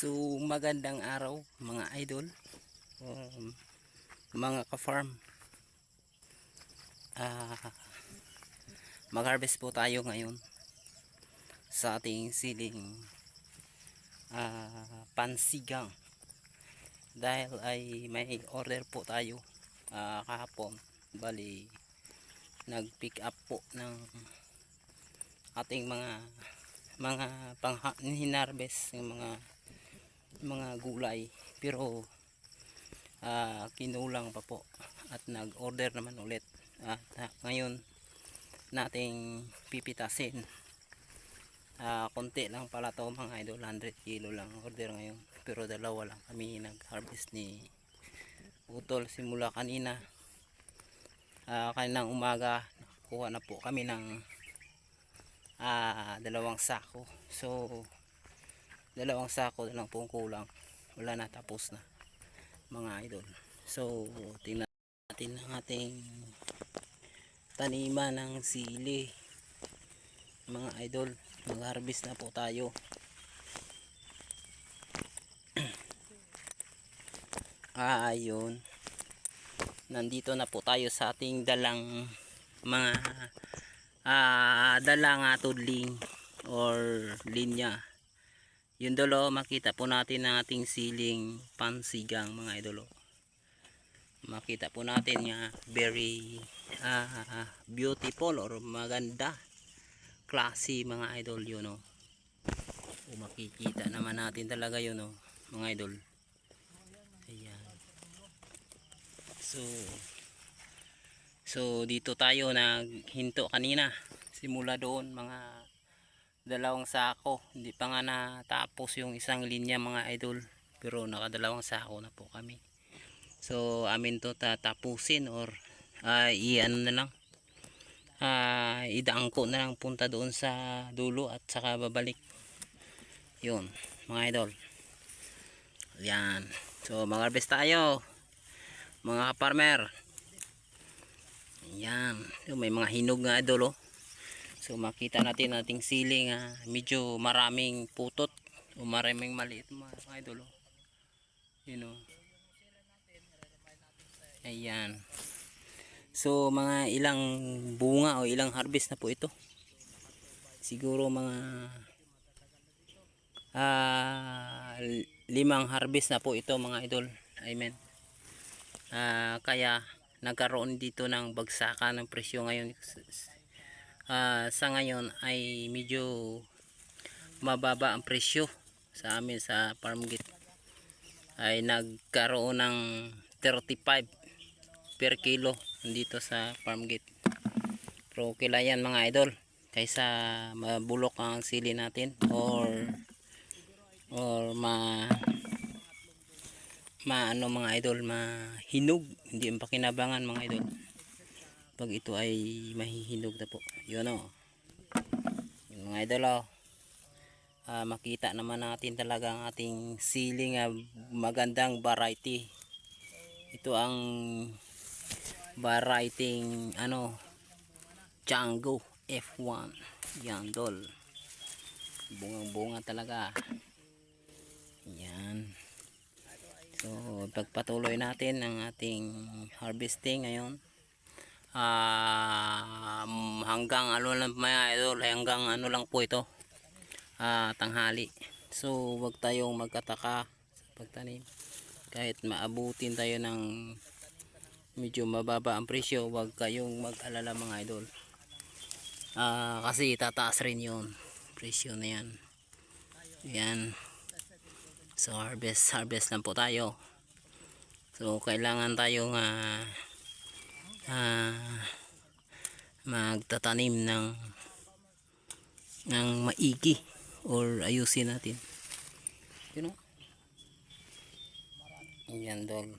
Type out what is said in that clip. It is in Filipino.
So magandang araw mga idol, mga ka-farm. Mag-harvest po tayo ngayon sa ating siling pansigang. Dahil ay may order po tayo kahapon. Bali nag-pick up po ng ating mga hinarvest ng mga gulay, pero kinulang pa po at nag-order naman ulit at ngayon nating pipitasin. Konti lang pala to mga idol, 100 kilo lang order ngayon, pero dalawa lang kami nag-harvest ni Utol simula kanina. Kaninang umaga nakuha na po kami ng dalawang sako. So dalawang sako na lang pong kulang, wala na, tapos na mga idol. So tingnan natin ang ating taniman ng sili mga idol. Mag-harvest na po tayo. Ayun, nandito na po tayo sa ating dalang mga dalang tudling or linya. Yun dolo, makita po natin ang ating siling pansigang mga idolo. Makita po natin nga very beautiful or maganda klase mga idol yun, no? Makikita naman natin talaga yun, no, mga idol. Ayan. So dito tayo naghinto kanina, simula doon mga dalawang sako. Hindi pa nga natapos yung isang linya mga idol, pero nakadalawang sako na po kami. So amin to tatapusin or i-ano na lang, idaan ko na lang punta doon sa dulo at saka babalik. Yun mga idol. Yan. So mag-harvest tayo mga farmer. Yan. So, may mga hinog nga idol, oh. So makita natin ating siling medyo maraming putot o maraming maliit mga idol, oh. You know. Ayan. So mga ilang bunga o ilang harvest na po ito. Siguro mga 5 harvest na po ito mga idol. Amen. Kaya nagkaroon dito ng bagsakan ng presyo ngayon. Sa ngayon ay medyo mababa ang presyo sa amin sa farm gate. Ay nagkaroon ng 35 per kilo dito sa farm gate. Pero okay lang yan mga idol, kaysa mabulok ang sili natin or ano mga idol, mahinog, hindi ang pakinabangan mga idol pag ito ay mahihinog na po. Yun, o, yun mga idol, o. Makita naman natin talaga ang ating siling magandang variety. Ito ang variety Django F1. Yan dol, bungang bunga talaga. Yan. So pagpatuloy natin ang ating harvesting ngayon, hanggang ano lang mga idol, hanggang ano lang po ito, tanghali. So wag tayong magkataka sa pagtanim. Kahit maabutin tayo ng medyo mababa ang presyo, wag kayong mag-alala mga idol, kasi tataas rin yung presyo na yan. Yan. So harvest lang po tayo. So kailangan tayong magtatanim ng maigi or ayusin natin, you know. Yan dol.